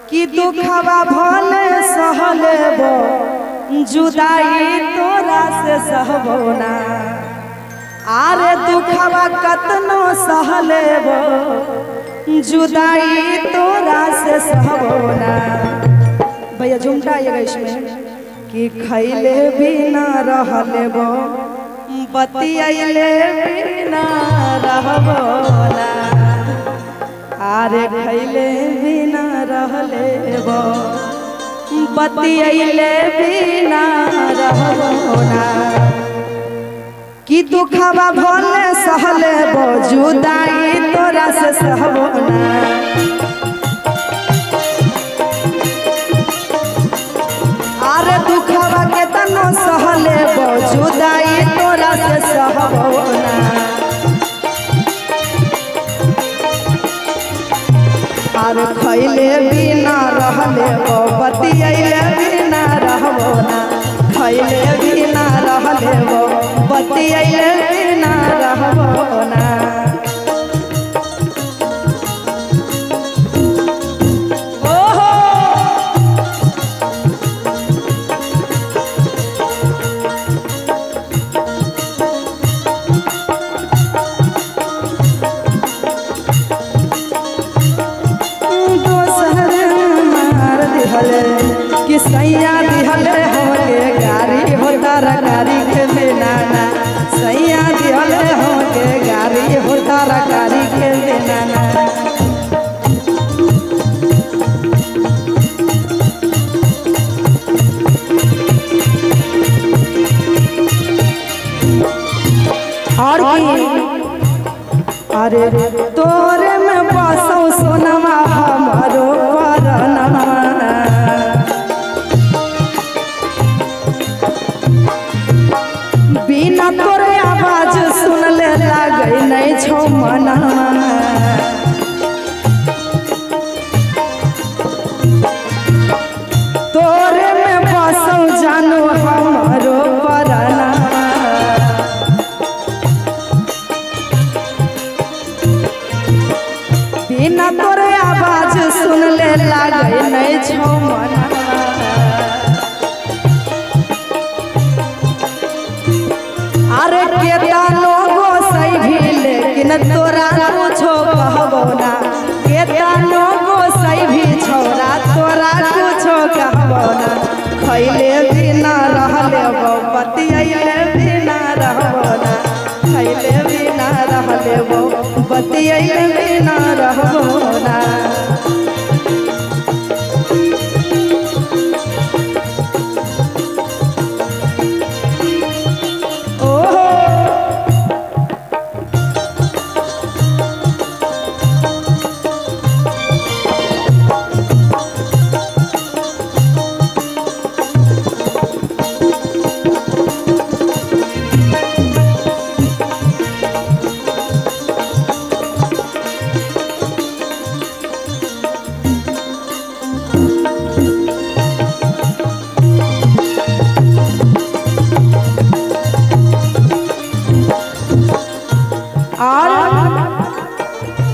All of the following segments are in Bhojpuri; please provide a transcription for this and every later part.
कि दुखवा भले सहलेबो जुदाई तोरा से सहबो ना। आरे दुखवा कतनो सहलेबो जुदाई तोरा से सहबो ना। भैया झुमटा आइएगा इसमें कि खैले बिना रहलेबो बतियाइले बिना रहबो ना। आरे खैले बिना रहलेबो बतियाइले बिना रहबो ना। कि दुखवा भले सहलेबो जुदाई तोरा से सहबो ना। आरे दुखवा के तनो सहलेबो जुदाई तोरा से सहबो ना। आर खैले बिना रहलेबो बतियाइले बिना रहबो ना। खैले बिना रहलेबो बतियाइले बिना रहबो ना। कि सैया दिहले हमके गारी हो तरकारी के बेनाना। सैया दिहले हमके गारी हो तरकारी के बेनाना। और अरे तोरे में बसौ सोनमा हमारो परनमा। बिना तोरे आवाज सुनले लागे नहीं छौ मना। तोरे में बसौ जानो हमारो परना। बिना तोरे आवाज सुनले लागे नहीं छौ मना। अरे केतनो गोसाई भी लेकिन तोरा कुछो कहबो ना। केतनो गोसाई भी छोरा तोरा कुछो कहबो ना। खैले बिना रहलेबो बतियाइले बिना रहबो ना। खैले बिना रहलेबो बतियाइले बिना रहबो ना।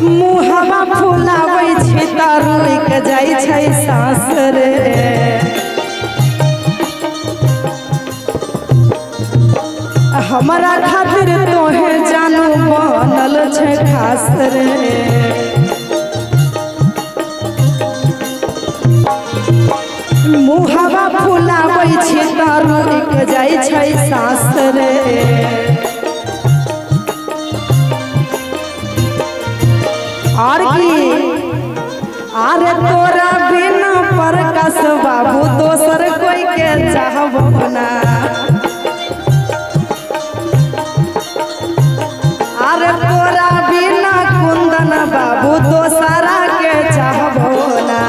मुहवा फुलाबै छै त रुक जाइ छै सास रे। हमरा खातिर तोहे जानू बनल छै खास रे। मुहवा फुलाबै छै त रुक जाइ छै सास रे। और की अरे तोरा बिना प्रकाश बाबू दोसर कोई के चाहबो ना। अरे तोरा बिना कुंदन बाबू दोसरा के चाहबो ना।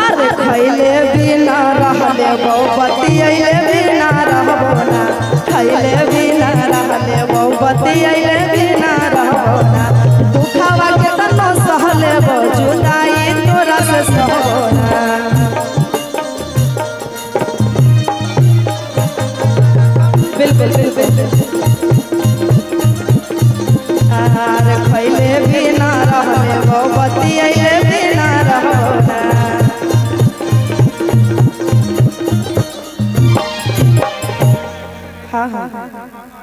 अरे खैले बिना रहलेबो बतियाइले बिना रहबो ना। खैले बिना रहलेबो बतियाइले बिना रहबो ना। दुखवा के तनो सहलेबो जुदाई तोरा से सहबो ना। के बिना रहो ना। हाँ हाँ हाँ।